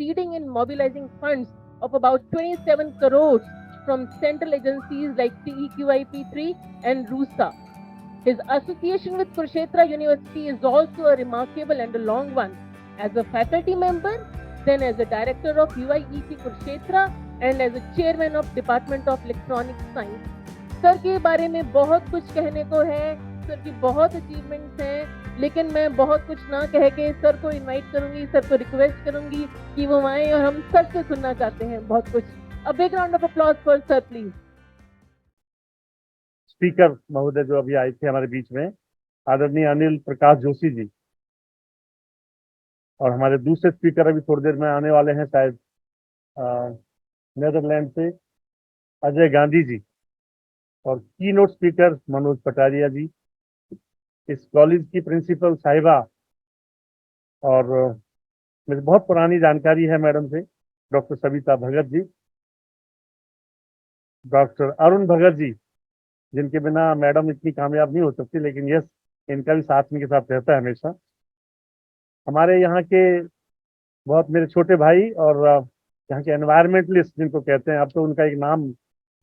leading in mobilizing funds of about 27 crores from central agencies like TEQIP3 and RUSA. His association with Kurukshetra University is also a remarkable and a long one. As a faculty member, then as a director of UIET Kurukshetra and as a chairman of Department of Electronic Science. Sir के बारे में बहुत कुछ कहने को है, sir की बहुत अचीवमेंट्स हैं, लेकिन मैं बहुत कुछ ना कह के सर को इनवाइट करूंगी, सर को रिक्वेस्ट करूंगी कि वो आए और हम सर से सुनना चाहते हैं बहुत कुछ. A big round of applause for sir please. Speaker महोदय जो अभी आए थे हमारे बीच में, आदरणीय अनिल प्रकाश जोशी जी, और हमारे दूसरे स्पीकर अभी थोड़ी देर में आने वाले हैं शायद नेदरलैंड से, अजय गांधी जी, और की नोट स्पीकर मनोज पटारिया जी, इस कॉलेज की प्रिंसिपल साहिबा, और मेरी बहुत पुरानी जानकारी है मैडम से, डॉक्टर सविता भगत जी, डॉक्टर अरुण भगत जी, जिनके बिना मैडम इतनी कामयाब नहीं हो सकती, लेकिन यस, इनका भी साथ में के साथ रहता है हमेशा. हमारे यहाँ के बहुत मेरे छोटे भाई और यहाँ के एनवायरमेंटलिस्ट जिनको कहते हैं, अब तो उनका एक नाम,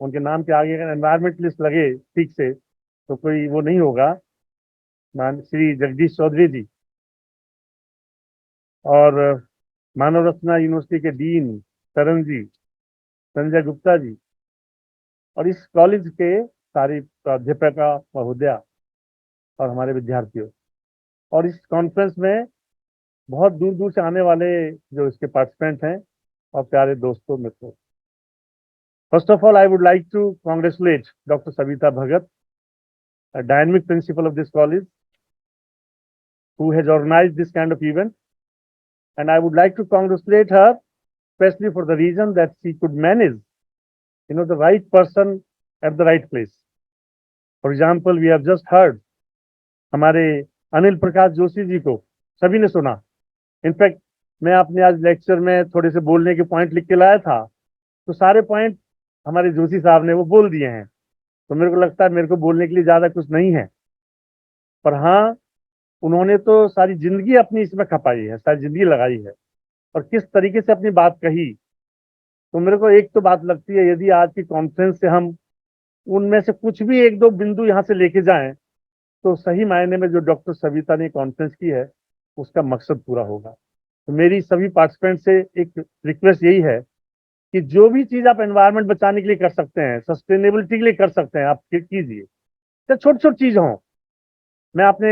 उनके नाम के आगे अगर एनवायरमेंटलिस्ट लगे ठीक से तो कोई वो नहीं होगा, मान श्री जगदीश चौधरी जी, और मानव रत्ना यूनिवर्सिटी के डीन तरन जी, संजय गुप्ता जी, और इस कॉलेज के सारी प्राध्यापका महोदया और हमारे विद्यार्थियों, और इस कॉन्फ्रेंस में बहुत दूर दूर से आने वाले जो इसके पार्टिसिपेंट हैं और प्यारे दोस्तों मित्रों. First of all I would like to congratulate doctor Savita Bhagat, a dynamic principal of this college, who has organized this kind of event, and I would like to congratulate her especially for the reason that she could manage, the right person at the right place. For example, we have just heard हमारे अनिल प्रकाश जोशी जी को सभी ने सुना. In fact मैं अपने आज lecture में थोड़े से बोलने के पॉइंट लिख के लाया था, तो सारे पॉइंट हमारे जोशी साहब ने वो बोल दिए हैं. तो मेरे को लगता है मेरे को बोलने के लिए ज्यादा कुछ नहीं है, पर हाँ, उन्होंने तो सारी जिंदगी अपनी इसमें खपाई है, सारी जिंदगी लगाई है, और किस तरीके से अपनी बात कही. तो मेरे को एक तो बात लगती है, यदि आज की कॉन्फ्रेंस से हम उनमें से कुछ भी एक दो बिंदु यहाँ से लेके जाएं, तो सही मायने में जो डॉक्टर सविता ने कॉन्फ्रेंस की है उसका मकसद पूरा होगा. तो मेरी सभी पार्टिसिपेंट से एक रिक्वेस्ट यही है कि जो भी चीज आप एनवायरनमेंट बचाने के लिए कर सकते हैं, सस्टेनेबिलिटी के लिए कर सकते हैं, आप कीजिए, चाहे छोटी छोटी चीज हो. मैं आपने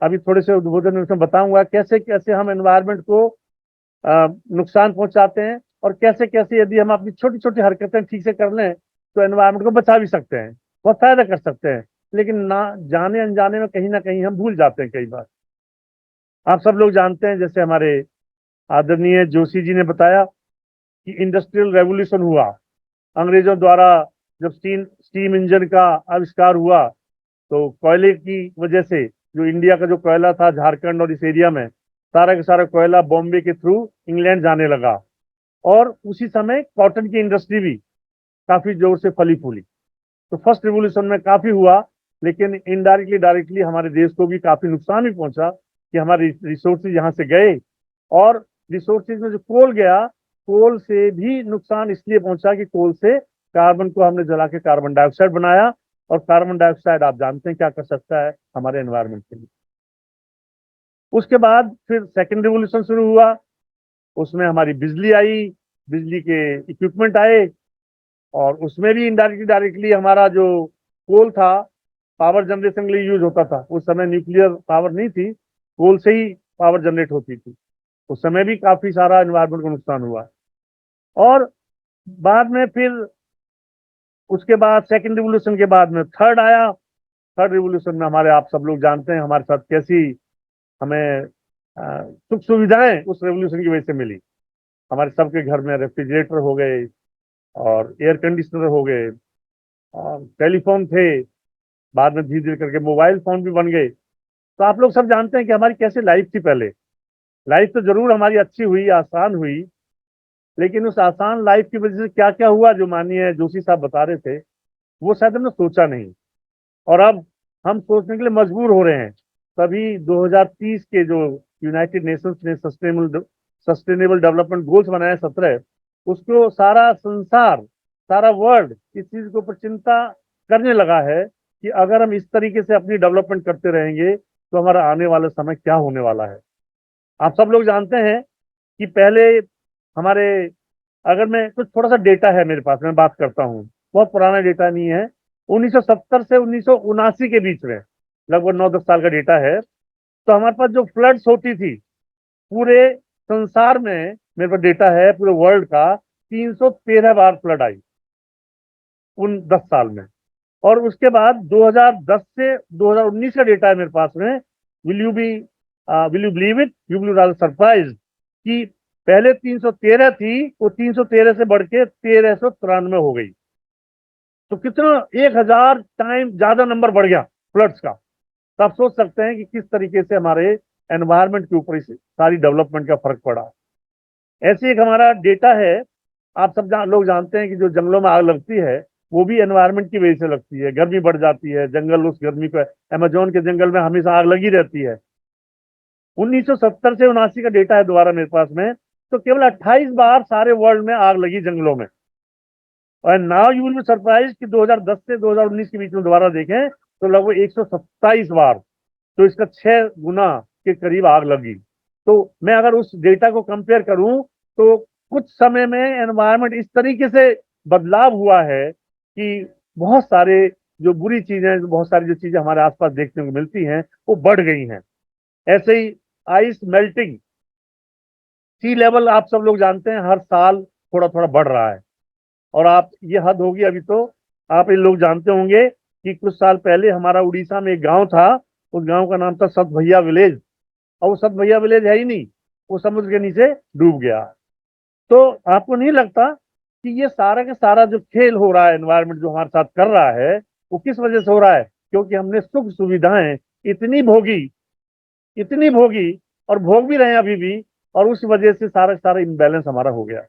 अभी थोड़े से उद्बोधन में बताऊंगा कैसे कैसे हम एनवायरनमेंट को नुकसान पहुंचाते हैं, और कैसे कैसे यदि हम अपनी छोटी छोटी हरकतें ठीक से कर लें तो एनवायरनमेंट को बचा भी सकते हैं, बहुत फायदा कर सकते हैं. लेकिन ना जाने अनजाने में कहीं ना कहीं हम भूल जाते हैं कई बार. आप सब लोग जानते हैं, जैसे हमारे आदरणीय जोशी जी ने बताया कि इंडस्ट्रियल रेवोल्यूशन हुआ, अंग्रेजों द्वारा जब स्टीम इंजन का आविष्कार हुआ, तो कोयले की वजह से जो इंडिया का जो कोयला था झारखंड और इस एरिया में, सारा का सारा कोयला बॉम्बे के थ्रू इंग्लैंड जाने लगा, और उसी समय कॉटन की इंडस्ट्री भी काफी जोर से फली फूली. तो फर्स्ट रिवोल्यूशन में काफी हुआ, लेकिन इनडायरेक्टली डायरेक्टली हमारे देश को भी काफी नुकसान भी पहुंचा कि हमारे रिसोर्सेज यहाँ से गए, और रिसोर्सेज में जो कोल गया, कोल से भी नुकसान इसलिए पहुंचा कि कोल से कार्बन को हमने जला के कार्बन डाइऑक्साइड बनाया, और कार्बन डाइऑक्साइड आप जानते हैं क्या कर सकता है हमारे एनवायरनमेंट के लिए. उसके बाद फिर सेकेंड रिवोल्यूशन शुरू हुआ, उसमें हमारी बिजली आई, बिजली के इक्विपमेंट आए, और उसमें भी इनडायरेक्टली डायरेक्टली हमारा जो कोल था पावर जनरेशन के लिए यूज होता था. उस समय न्यूक्लियर पावर नहीं थी, कोल से ही पावर जनरेट होती थी. उस समय भी काफी सारा एनवायरनमेंट को नुकसान हुआ. और बाद में फिर उसके बाद सेकंड रिवोल्यूशन के बाद में थर्ड आया. थर्ड रिवोल्यूशन में हमारे, आप सब लोग जानते हैं हमारे साथ कैसी हमें सुख सुविधाएं उस रेवोल्यूशन की वजह से मिली. हमारे सबके घर में रेफ्रिजरेटर हो गए, और एयर कंडीशनर हो गए, और टेलीफोन थे, बाद में धीरे धीरे करके मोबाइल फोन भी बन गए. तो आप लोग सब जानते हैं कि हमारी कैसे लाइफ थी पहले. लाइफ तो जरूर हमारी अच्छी हुई, आसान हुई, लेकिन उस आसान लाइफ की वजह से क्या क्या हुआ जो माननीय जोशी साहब बता रहे थे, वो शायद हमने सोचा नहीं, और अब हम सोचने के लिए मजबूर हो रहे हैं. तभी 2030 के जो यूनाइटेड नेशंस ने सस्टेनेबल डेवलपमेंट गोल्स बनाए 17, उसको सारा संसार, सारा वर्ल्ड इस चीज के ऊपर चिंता करने लगा है कि अगर हम इस तरीके से अपनी डेवलपमेंट करते रहेंगे तो हमारा आने वाला समय क्या होने वाला है। आप सब लोग जानते हैं कि पहले हमारे, अगर मैं कुछ थोड़ा सा डेटा है मेरे पास, मैं बात करता हूँ, बहुत पुराना डेटा नहीं है, 1970 से 1979 के बीच में लगभग 9-10 साल का डेटा है। तो हमारे पास जो फ्लड्स होती थी पूरे संसार में, मेरे पास डेटा है पूरे वर्ल्ड का, 313 बार फ्लड आई उन 10 साल में। और उसके बाद 2010 से 2019 का डेटा है मेरे पास में। Will you believe it, you will rather surprise कि पहले 313 थी, वो 313 से बढ़ के 1393 हो गई। तो कितना 1000 टाइम ज्यादा नंबर बढ़ गया फ्लड्स का। तो आप सोच सकते हैं कि किस तरीके से हमारे एनवायरनमेंट के ऊपर इस सारी डेवलपमेंट का फर्क पड़ा। ऐसे एक हमारा डेटा है, आप सब लोग जानते हैं कि जो जंगलों में आग लगती है वो भी एनवायरनमेंट की वजह से लगती है, गर्मी बढ़ जाती है, जंगल उस गर्मी को, अमेजोन के जंगल में हमेशा आग लगी रहती है। 1970 से 79 का डेटा है दोबारा मेरे पास में, तो केवल 28 बार सारे वर्ल्ड में आग लगी जंगलों में। और now you will be surprise कि 2010 से 2019 के बीच में दोबारा देखें तो लगभग 127 बार, तो इसका 6 गुना के करीब आग लगी। तो मैं अगर उस डेटा को कंपेयर करूं तो कुछ समय में एनवायरनमेंट इस तरीके से बदलाव हुआ है कि बहुत सारे जो बुरी चीजें, बहुत सारी जो चीजें हमारे आसपास देखने को मिलती हैं वो बढ़ गई हैं। ऐसे ही आइस मेल्टिंग, सी लेवल आप सब लोग जानते हैं हर साल थोड़ा थोड़ा बढ़ रहा है। और आप, ये हद होगी अभी तो, आप इन लोग जानते होंगे कि कुछ साल पहले हमारा उड़ीसा में एक गांव था, उस गांव का नाम था सत भैया विलेज, और वो सत भैया विलेज है ही नहीं, वो समुद्र के नीचे डूब गया। तो आपको नहीं लगता कि ये सारा का सारा जो खेल हो रहा है, एनवायरनमेंट जो हमारे साथ कर रहा है, वो किस वजह से हो रहा है? क्योंकि हमने सुख सुविधाएं इतनी भोगी, इतनी भोगी, और भोग भी रहे हैं अभी भी, और उस वजह से सारा सारा इम्बैलेंस हमारा हो गया।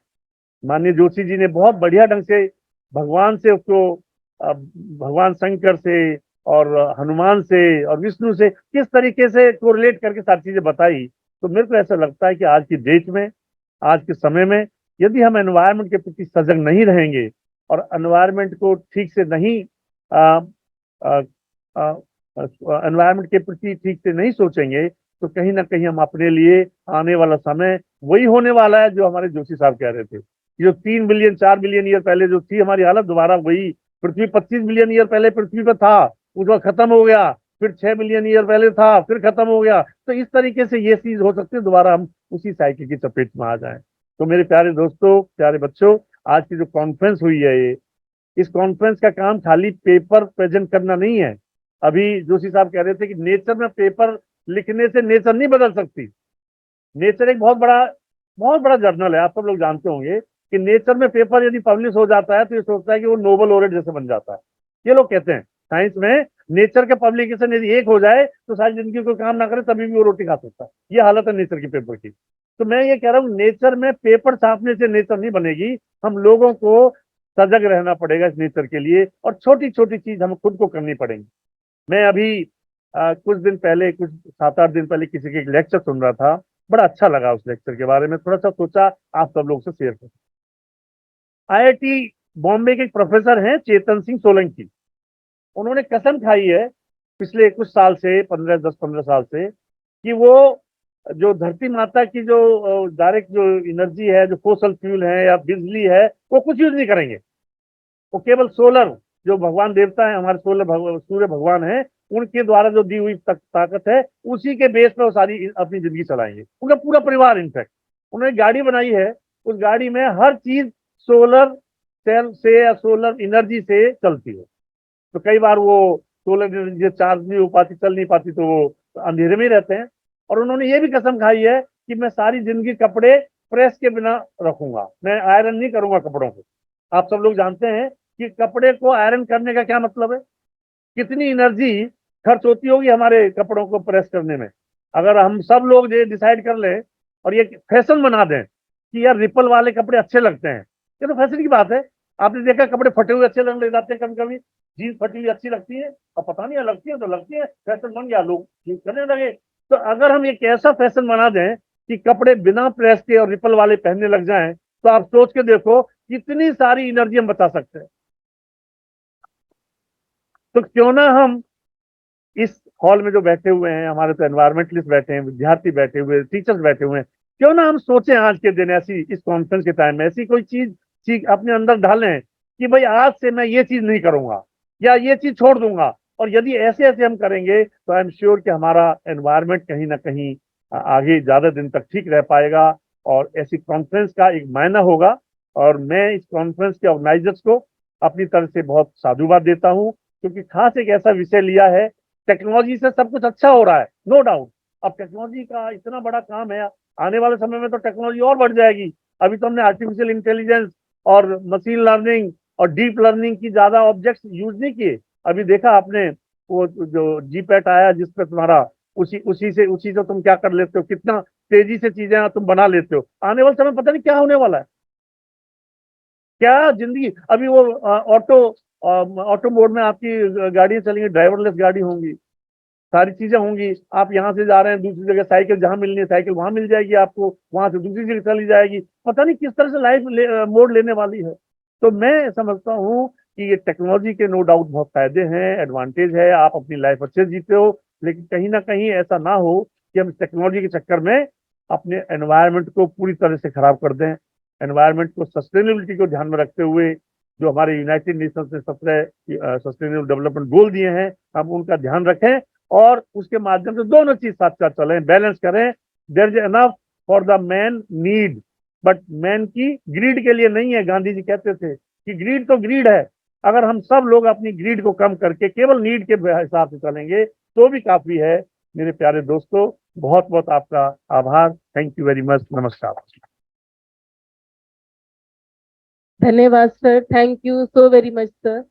माननीय जोशी जी ने बहुत बढ़िया ढंग से भगवान से उसको, भगवान शंकर से और हनुमान से और विष्णु से किस तरीके से कोरिलेट करके सारी चीजें बताई। तो मेरे को ऐसा लगता है कि आज की डेट में, आज के समय में, यदि हम एनवायरनमेंट के प्रति सजग नहीं रहेंगे और एनवायरनमेंट को ठीक से नहीं, एनवायरनमेंट के प्रति ठीक से नहीं सोचेंगे, तो कहीं ना कहीं हम अपने लिए आने वाला समय वही होने वाला है जो हमारे जोशी साहब कह रहे थे। जो 3 बिलियन 4 बिलियन ईयर पहले जो थी हमारी हालत, दोबारा वही पृथ्वी 25 बिलियन ईयर पहले पृथ्वी पर था, उसका खत्म हो गया, फिर 6 बिलियन ईयर पहले था, फिर खत्म हो गया। तो इस तरीके से ये चीज हो सकती है, दोबारा हम उसी साइकिल की चपेट में आ जाएं। तो मेरे प्यारे दोस्तों, प्यारे बच्चों, आज की जो कॉन्फ्रेंस हुई है ये, इस कॉन्फ्रेंस का काम खाली पेपर प्रेजेंट करना नहीं है। अभी जोशी साहब कह रहे थे कि नेचर में पेपर लिखने से नेचर नहीं बदल सकती। नेचर एक बहुत बड़ा जर्नल है, आप सब लोग जानते होंगे कि नेचर में पेपर यदि पब्लिश हो जाता है तो ये सोचता है कि वो नोबल लॉरेट जैसे बन जाता है। ये लोग कहते हैं साइंस में, नेचर के पब्लिकेशन यदि एक हो जाए तो सारी जिंदगी कोई काम ना करे तभी भी वो रोटी खा सकता है। ये हालत है नेचर की पेपर की। तो मैं ये कह रहा हूँ, नेचर में पेपर छापने से नेचर नहीं बनेगी, हम लोगों को सजग रहना पड़ेगा इस नेचर के लिए, और छोटी छोटी चीज हम खुद को करनी पड़ेगी। मैं अभी कुछ दिन पहले, कुछ 7-8 दिन पहले किसी के एक लेक्चर सुन रहा था, बड़ा अच्छा लगा। उस लेक्चर के बारे में थोड़ा सा सोचा आप सब लोग से शेयर करूं। आईआईटी बॉम्बे के एक प्रोफेसर हैं चेतन सिंह सोलंकी, उन्होंने कसम खाई है पिछले कुछ साल से, 10-15 साल से, कि वो जो धरती माता की जो डायरेक्ट जो एनर्जी है, जो फोसल फ्यूल है या बिजली है, वो कुछ यूज नहीं करेंगे। वो केवल सोलर, जो भगवान देवता है हमारे, सूर्य भगवान है, उनके द्वारा जो दी हुई ताकत है, उसी के बेस पर वो सारी अपनी जिंदगी चलाएंगे। उनका पूरा परिवार, इनफैक्ट उन्होंने गाड़ी बनाई है, उस गाड़ी में हर चीज सोलर सेल से या सोलर एनर्जी से चलती है। तो कई बार वो सोलर एनर्जी चार्ज नहीं हो पाती, चल नहीं पाती, तो वो अंधेरे में ही रहते हैं। और उन्होंने ये भी कसम खाई है कि मैं सारी जिंदगी कपड़े प्रेस के बिना रखूंगा, मैं आयरन नहीं करूंगा कपड़ों को। आप सब लोग जानते हैं कि कपड़े को आयरन करने का क्या मतलब है, कितनी एनर्जी खर्च होती होगी हमारे कपड़ों को प्रेस करने में। अगर हम सब लोग ये डिसाइड कर लें और ये फैशन बना दें कि यार रिपल वाले कपड़े अच्छे लगते हैं, ये तो फैशन की बात है। आपने देखा कपड़े फटे हुए अच्छे लगने लग जाते हैं, कभी कभी जीन्स फटी हुई अच्छी लगती है, और पता नहीं लगती है तो लगती है, फैशन बन गया, लोग यूज करने लगे। तो अगर हम एक ऐसा फैशन बना दें कि कपड़े बिना प्रेस के और रिपल वाले पहनने लग जाएं, तो आप सोच के देखो कितनी सारी एनर्जी हम बचा सकते हैं। तो क्यों ना हम इस हॉल में जो बैठे हुए हैं, हमारे तो एनवायरमेंटलिस्ट बैठे हैं, विद्यार्थी बैठे हुए, टीचर्स बैठे हुए हैं, क्यों ना हम सोचें आज के दिन ऐसी इस कॉन्फ्रेंस के टाइम में ऐसी कोई चीज अपने अंदर ढालें कि भाई आज से मैं ये चीज नहीं करूंगा या ये चीज छोड़ दूंगा। और यदि ऐसे ऐसे हम करेंगे तो आई एम श्योर कि हमारा एनवायरमेंट कहीं ना कहीं आगे ज्यादा दिन तक ठीक रह पाएगा और ऐसी कॉन्फ्रेंस का एक मायना होगा। और मैं इस कॉन्फ्रेंस के ऑर्गेनाइजर्स को अपनी तरफ से बहुत साधुवाद देता हूं, क्योंकि खास एक ऐसा विषय लिया है। टेक्नोलॉजी से सब कुछ अच्छा हो रहा है, नो डाउट। अब टेक्नोलॉजी का इतना बड़ा काम है, आने वाले समय में तो टेक्नोलॉजी और बढ़ जाएगी। अभी तो हमने आर्टिफिशियल इंटेलिजेंस और मशीन लर्निंग और डीप लर्निंग की ज्यादा ऑब्जेक्ट्स यूज नहीं किए। अभी देखा आपने वो जो जीपैट आया जिसपे तुम्हारा उसी से तुम क्या कर लेते हो, कितना तेजी से चीजें तुम बना लेते हो। आने वाले समय पता नहीं क्या होने वाला है, क्या जिंदगी। अभी वो ऑटो मोड में आपकी गाड़ियां चलेंगी, ड्राइवरलेस गाड़ी होंगी, सारी चीजें होंगी। आप यहाँ से जा रहे हैं दूसरी जगह, साइकिल जहां मिलनी है साइकिल वहां मिल जाएगी आपको, वहां से दूसरी जगह चली जाएगी। पता नहीं किस तरह से मोड़ लेने वाली है। तो मैं समझता हूँ कि ये टेक्नोलॉजी के नो डाउट बहुत फायदे हैं, एडवांटेज है, आप अपनी लाइफ अच्छे जीते हो। लेकिन कहीं ना कहीं ऐसा ना हो कि हम टेक्नोलॉजी के चक्कर में अपने एनवायरनमेंट को पूरी तरह से खराब कर दें। एनवायरनमेंट को, सस्टेनेबिलिटी को ध्यान में रखते हुए जो हमारे यूनाइटेड नेशंस ने 17 सस्टेनेबल डेवलपमेंट गोल दिए हैं, हम उनका ध्यान रखें और उसके माध्यम से दोनों चीज साथ साथ चलें, बैलेंस करें। There is enough for the man need, but man की ग्रीड के लिए नहीं है। गांधी जी कहते थे कि ग्रीड तो ग्रीड है, अगर हम सब लोग अपनी ग्रीड को कम करके केवल नीड के हिसाब से चलेंगे तो भी काफी है। मेरे प्यारे दोस्तों, बहुत बहुत आपका आभार। Thank you very much. नमस्कार। धन्यवाद sir, thank you so very much sir.